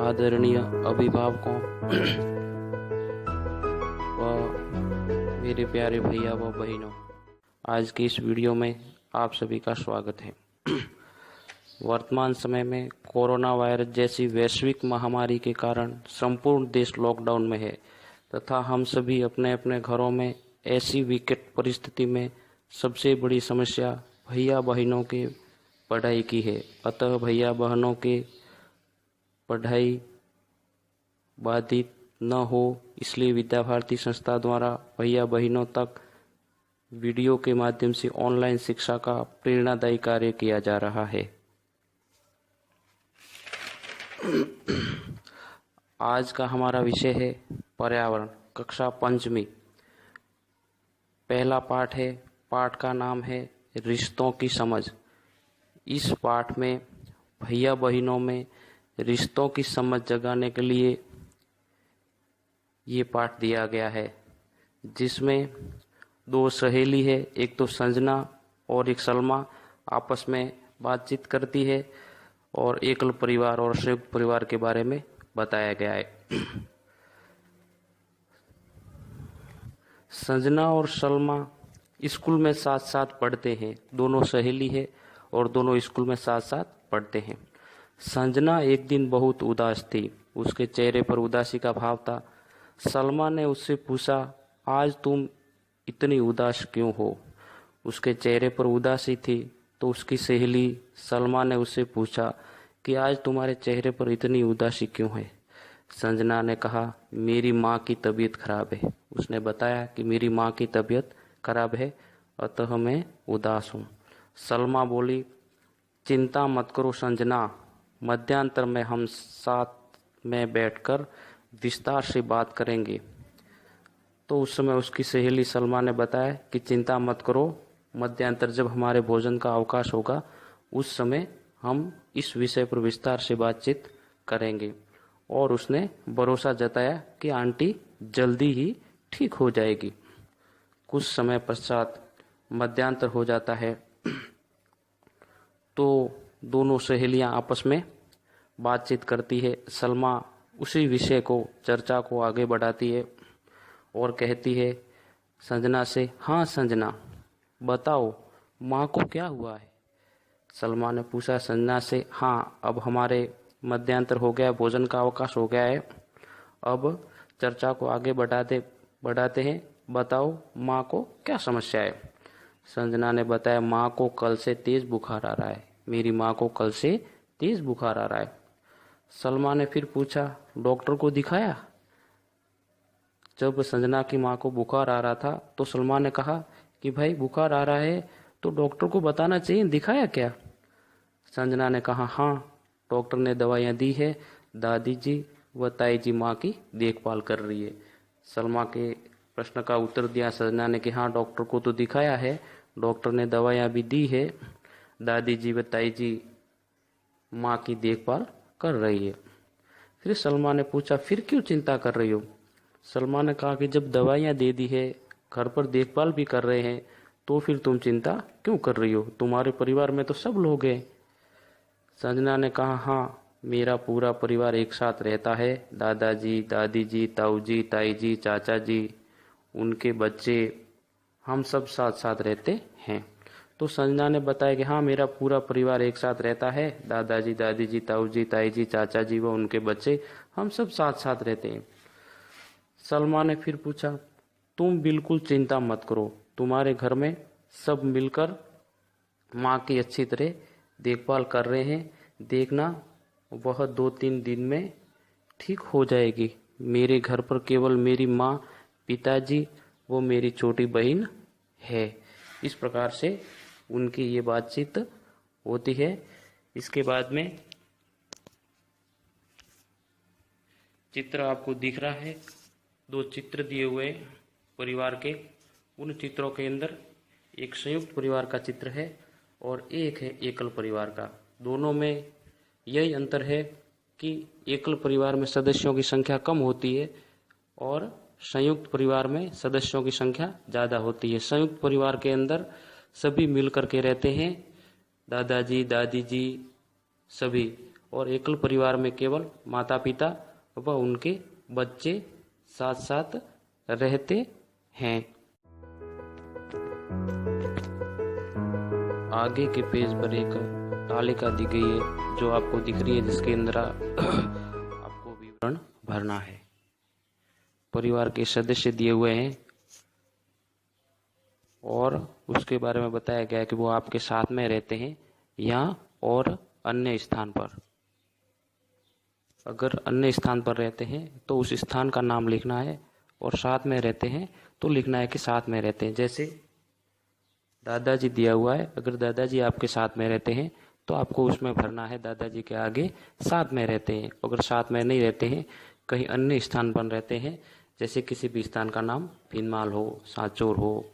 आदरणीय अभिभावकों व मेरे प्यारे भैया व बहनों, आज की इस वीडियो में आप सभी का स्वागत है। वर्तमान समय में कोरोना वायरस जैसी वैश्विक महामारी के कारण संपूर्ण देश लॉकडाउन में है तथा हम सभी अपने अपने घरों में ऐसी विकट परिस्थिति में सबसे बड़ी समस्या भैया बहनों के पढ़ाई की है। अतः भैया बहनों के पढ़ाई बाधित न हो, इसलिए विद्या भारती संस्था द्वारा भैया बहनों तक वीडियो के माध्यम से ऑनलाइन शिक्षा का प्रेरणादायी कार्य किया जा रहा है। आज का हमारा विषय है पर्यावरण, कक्षा पंचमी। पहला पाठ है, पाठ का नाम है रिश्तों की समझ। इस पाठ में भैया बहनों में रिश्तों की समझ जगाने के लिए ये पाठ दिया गया है, जिसमें दो सहेली है, एक तो संजना और एक सलमा, आपस में बातचीत करती है और एकल परिवार और संयुक्त परिवार के बारे में बताया गया है। संजना और सलमा स्कूल में साथ साथ पढ़ते हैं, दोनों सहेली है और दोनों स्कूल में साथ साथ पढ़ते हैं। संजना एक दिन बहुत उदास थी, उसके चेहरे पर उदासी का भाव था। सलमा ने उससे पूछा, आज तुम इतनी उदास क्यों हो? उसके चेहरे पर उदासी थी तो उसकी सहेली सलमा ने उससे पूछा कि आज तुम्हारे चेहरे पर इतनी उदासी क्यों है? संजना ने कहा, मेरी माँ की तबीयत खराब है। उसने बताया कि मेरी माँ की तबीयत खराब है, अतः मैं उदास हूँ। सलमा बोली, चिंता मत करो संजना, मध्यांतर में हम साथ में बैठकर विस्तार से बात करेंगे। तो उस समय उसकी सहेली सलमा ने बताया कि चिंता मत करो, मध्यांतर जब हमारे भोजन का अवकाश होगा उस समय हम इस विषय पर विस्तार से बातचीत करेंगे। और उसने भरोसा जताया कि आंटी जल्दी ही ठीक हो जाएगी। कुछ समय पश्चात मध्यांतर हो जाता है तो दोनों सहेलियां आपस में बातचीत करती है। सलमा उसी विषय को, चर्चा को आगे बढ़ाती है और कहती है संजना से, हाँ संजना बताओ, माँ को क्या हुआ है? सलमा ने पूछा संजना से, हाँ अब हमारे मध्यांतर हो गया, भोजन का अवकाश हो गया है, अब चर्चा को आगे बढ़ाते हैं, बताओ माँ को क्या समस्या है? संजना ने बताया, माँ को कल से तेज बुखार आ रहा है, मेरी माँ को कल से तेज बुखार आ रहा है। सलमा ने फिर पूछा, डॉक्टर को दिखाया? जब संजना की माँ को बुखार आ रहा था तो सलमा ने कहा कि भाई बुखार आ रहा है तो डॉक्टर को बताना चाहिए, दिखाया क्या? संजना ने कहा, हाँ डॉक्टर ने दवाइयाँ दी है, दादी जी व ताई जी माँ की देखभाल कर रही है। सलमा के प्रश्न का उत्तर दिया संजना ने कि हाँ डॉक्टर को तो दिखाया है, डॉक्टर ने दवाइयाँ भी दी है, दादी जी व ताई जी माँ की देखभाल कर रही है। फिर सलमा ने पूछा, फिर क्यों चिंता कर रही हो? सलमा ने कहा कि जब दवाइयाँ दे दी है, घर पर देखभाल भी कर रहे हैं, तो फिर तुम चिंता क्यों कर रही हो? तुम्हारे परिवार में तो सब लोग हैं। संजना ने कहा, हाँ मेरा पूरा परिवार एक साथ रहता है, दादाजी, दादी जी, ताऊ जी, ताई जी, चाचा जी, उनके बच्चे, हम सब साथ साथ रहते हैं। तो संजना ने बताया कि हाँ मेरा पूरा परिवार एक साथ रहता है, दादाजी, दादी जी, ताऊ जी, ताई जी, चाचा जी व उनके बच्चे, हम सब साथ साथ रहते हैं। सलमा ने फिर पूछा, तुम बिल्कुल चिंता मत करो, तुम्हारे घर में सब मिलकर माँ की अच्छी तरह देखभाल कर रहे हैं, देखना वह 2-3 दिन में ठीक हो जाएगी। मेरे घर पर केवल मेरी माँ, पिताजी वो मेरी छोटी बहन है। इस प्रकार से उनकी ये बातचीत होती है। इसके बाद में चित्र आपको दिख रहा है, 2 चित्र दिए हुए परिवार के। उन चित्रों के अंदर एक संयुक्त परिवार का चित्र है और एक है एकल परिवार का। दोनों में यही अंतर है कि एकल परिवार में सदस्यों की संख्या कम होती है और संयुक्त परिवार में सदस्यों की संख्या ज़्यादा होती है। संयुक्त परिवार के अंदर सभी मिलकर के रहते हैं, दादाजी, दादी जी सभी, और एकल परिवार में केवल माता पिता व उनके बच्चे साथ साथ रहते हैं। आगे के पेज पर एक तालिका दी गई है जो आपको दिख रही है, जिसके अंदर आपको विवरण भरना है। परिवार के सदस्य दिए हुए हैं और उसके बारे में बताया गया है कि वो आपके साथ में रहते हैं या और अन्य स्थान पर। अगर अन्य स्थान पर रहते हैं तो उस स्थान का नाम लिखना है, और साथ में रहते हैं तो लिखना है कि साथ में रहते हैं। जैसे दादाजी दिया हुआ है, अगर दादाजी आपके साथ में रहते हैं तो आपको उसमें भरना है दादाजी के आगे साथ में रहते हैं। अगर साथ में नहीं रहते हैं, कहीं अन्य स्थान पर रहते हैं, जैसे किसी भी स्थान का नाम भीनमाल हो, सांचौर हो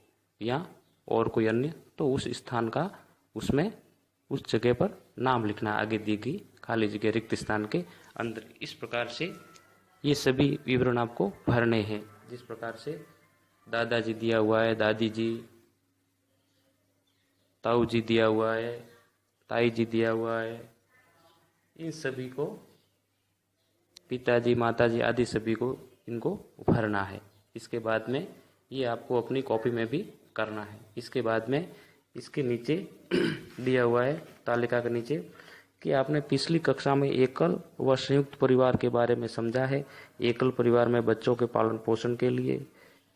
या और कोई अन्य, तो उस स्थान का उसमें उस जगह पर नाम लिखना आगे दी गई खाली जगह रिक्त स्थान के अंदर। इस प्रकार से ये सभी विवरण आपको भरने हैं। जिस प्रकार से दादाजी दिया हुआ है, दादी जी, ताऊ जी दिया हुआ है, ताई जी दिया हुआ है, इन सभी को पिताजी, माताजी आदि सभी को इनको भरना है। इसके बाद में ये आपको अपनी कॉपी में भी करना है। इसके बाद में इसके नीचे दिया हुआ है तालिका के नीचे कि आपने पिछली कक्षा में एकल व संयुक्त परिवार के बारे में समझा है। एकल परिवार में बच्चों के पालन पोषण के लिए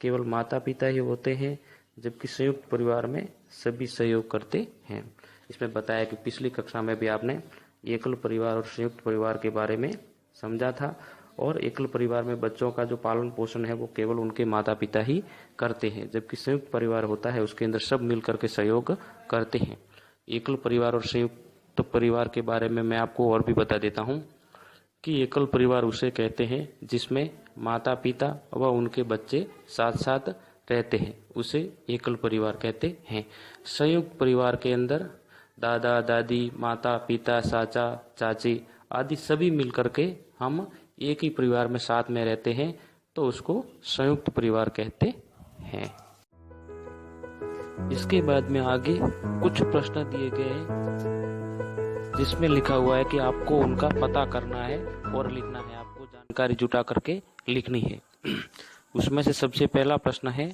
केवल माता पिता ही होते हैं, जबकि संयुक्त परिवार में सभी सहयोग करते हैं। इसमें बताया कि पिछली कक्षा में भी आपने एकल परिवार और संयुक्त परिवार के बारे में समझा था, और एकल परिवार में बच्चों का जो पालन पोषण है वो केवल उनके माता पिता ही करते हैं, जबकि संयुक्त परिवार होता है उसके अंदर सब मिलकर के सहयोग करते हैं। एकल परिवार और संयुक्त परिवार के बारे में मैं आपको और भी बता देता हूँ कि एकल परिवार उसे कहते हैं जिसमें माता पिता व उनके बच्चे साथ साथ रहते हैं, उसे एकल परिवार कहते हैं। संयुक्त परिवार के अंदर दादा दादी, माता पिता, चाचा चाची आदि सभी मिलकर के हम एक ही परिवार में साथ में रहते हैं, तो उसको संयुक्त परिवार कहते हैं। इसके बाद में आगे कुछ प्रश्न दिए गए हैं जिसमें लिखा हुआ है कि आपको उनका पता करना है और लिखना है, आपको जानकारी जुटा करके लिखनी है। उसमें से सबसे पहला प्रश्न है,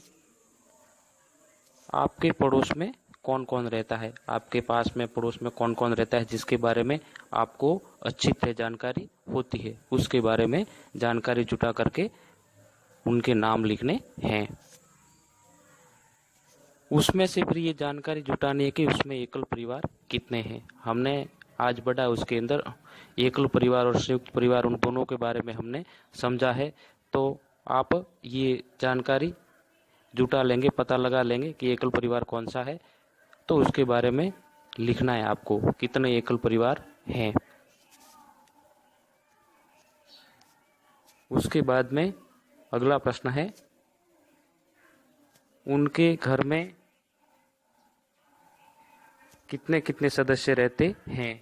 आपके पड़ोस में कौन कौन रहता है। आपके पास में पड़ोस में कौन कौन रहता है जिसके बारे में आपको अच्छी तरह जानकारी होती है, उसके बारे में जानकारी जुटा करके उनके नाम लिखने हैं। उसमें से फिर ये जानकारी जुटानी है कि उसमें एकल परिवार कितने हैं। हमने आज बढ़ा उसके अंदर एकल परिवार और संयुक्त परिवार उन दोनों के बारे में हमने समझा है, तो आप ये जानकारी जुटा लेंगे, पता लगा लेंगे कि एकल परिवार कौन सा है, तो उसके बारे में लिखना है आपको कितने एकल परिवार हैं। उसके बाद में अगला प्रश्न है, उनके घर में कितने कितने सदस्य रहते हैं।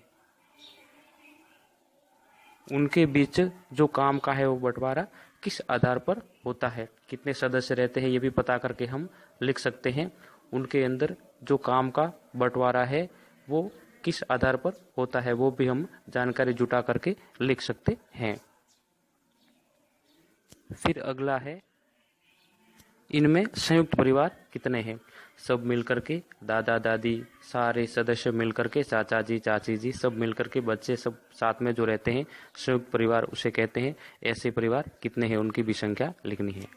उनके बीच जो काम का है वो बंटवारा किस आधार पर होता है। कितने सदस्य रहते हैं ये भी पता करके हम लिख सकते हैं। उनके अंदर जो काम का बंटवारा है वो किस आधार पर होता है वो भी हम जानकारी जुटा करके लिख सकते हैं। फिर अगला है, इनमें संयुक्त परिवार कितने हैं। सब मिलकर के दादा दादी सारे सदस्य मिलकर के चाचा जी चाची जी सब मिलकर के बच्चे सब साथ में जो रहते हैं संयुक्त परिवार उसे कहते हैं। ऐसे परिवार कितने हैं उनकी भी संख्या लिखनी है।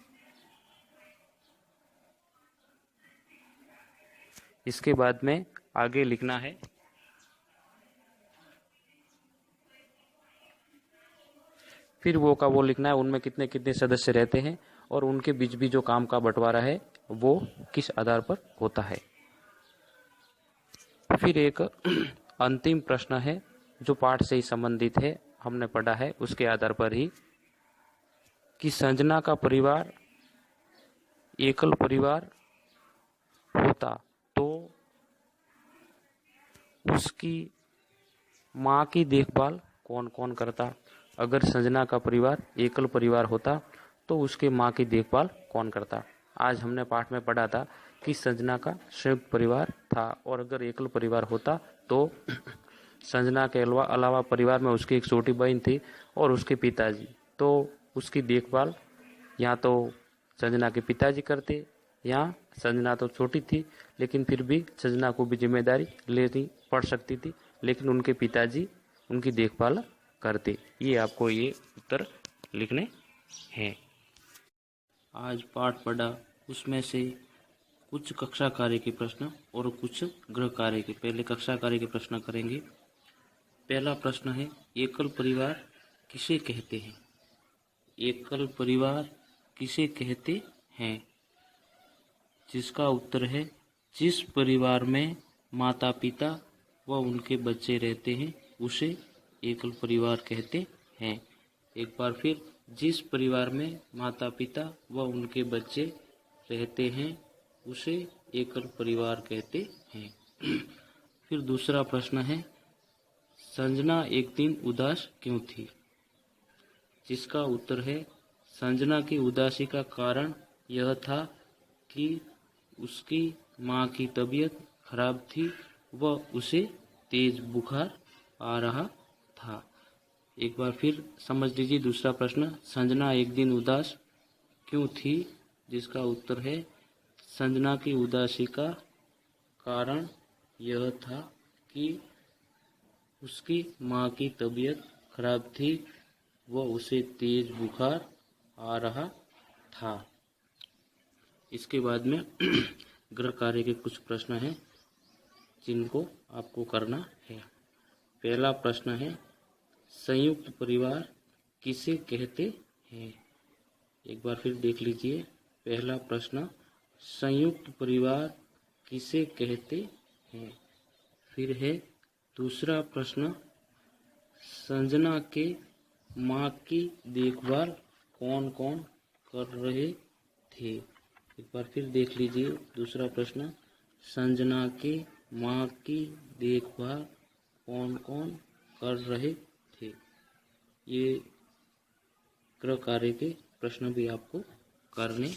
इसके बाद में आगे लिखना है, फिर वो का वो लिखना है उनमें कितने कितने सदस्य रहते हैं और उनके बीच भी जो काम का बंटवारा है वो किस आधार पर होता है। फिर एक अंतिम प्रश्न है जो पाठ से ही संबंधित है, हमने पढ़ा है उसके आधार पर ही, कि संजना का परिवार एकल परिवार होता तो उसकी माँ की देखभाल कौन कौन करता। अगर संजना का परिवार एकल परिवार होता तो उसके माँ की देखभाल कौन करता। आज हमने पाठ में पढ़ा था कि संजना का संयुक्त परिवार था और अगर एकल परिवार होता तो संजना के अलावा परिवार में उसकी एक छोटी बहन थी और उसके पिताजी। तो उसकी देखभाल या तो संजना के पिताजी करते, या संजना तो छोटी थी लेकिन फिर भी संजना को भी जिम्मेदारी लेनी पड़ सकती थी, लेकिन उनके पिताजी उनकी देखभाल करते। ये आपको ये उत्तर लिखने हैं। आज पाठ पढ़ा, उसमें से कुछ कक्षा कार्य के प्रश्न और कुछ गृह कार्य के। पहले कक्षा कार्य के प्रश्न करेंगे। पहला प्रश्न है, एकल परिवार किसे कहते हैं? एकल परिवार किसे कहते हैं? जिसका उत्तर है, जिस परिवार में माता पिता व उनके बच्चे रहते हैं उसे एकल परिवार कहते हैं। एक बार फिर, जिस परिवार में माता पिता व उनके बच्चे रहते हैं उसे एकल परिवार कहते हैं। फिर दूसरा प्रश्न है, संजना एक दिन उदास क्यों थी? जिसका उत्तर है, संजना की उदासी का कारण यह था कि उसकी माँ की तबीयत खराब थी व उसे तेज बुखार आ रहा था। एक बार फिर समझ लीजिए दूसरा प्रश्न, संजना एक दिन उदास क्यों थी? जिसका उत्तर है, संजना की उदासी का कारण यह था कि उसकी माँ की तबीयत खराब थी व उसे तेज बुखार आ रहा था। इसके बाद में गृह कार्य के कुछ प्रश्न हैं जिनको आपको करना है। पहला प्रश्न है, संयुक्त परिवार किसे कहते हैं? एक बार फिर देख लीजिए। पहला प्रश्न, संयुक्त परिवार किसे कहते हैं? फिर है दूसरा प्रश्न, संजना के माँ की देखभाल कौन कौन कर रहे थे? एक बार फिर देख लीजिए दूसरा प्रश्न, संजना के माँ की देखभाल कौन कौन कर रहे थे? ये गृह कार्य के प्रश्न भी आपको करने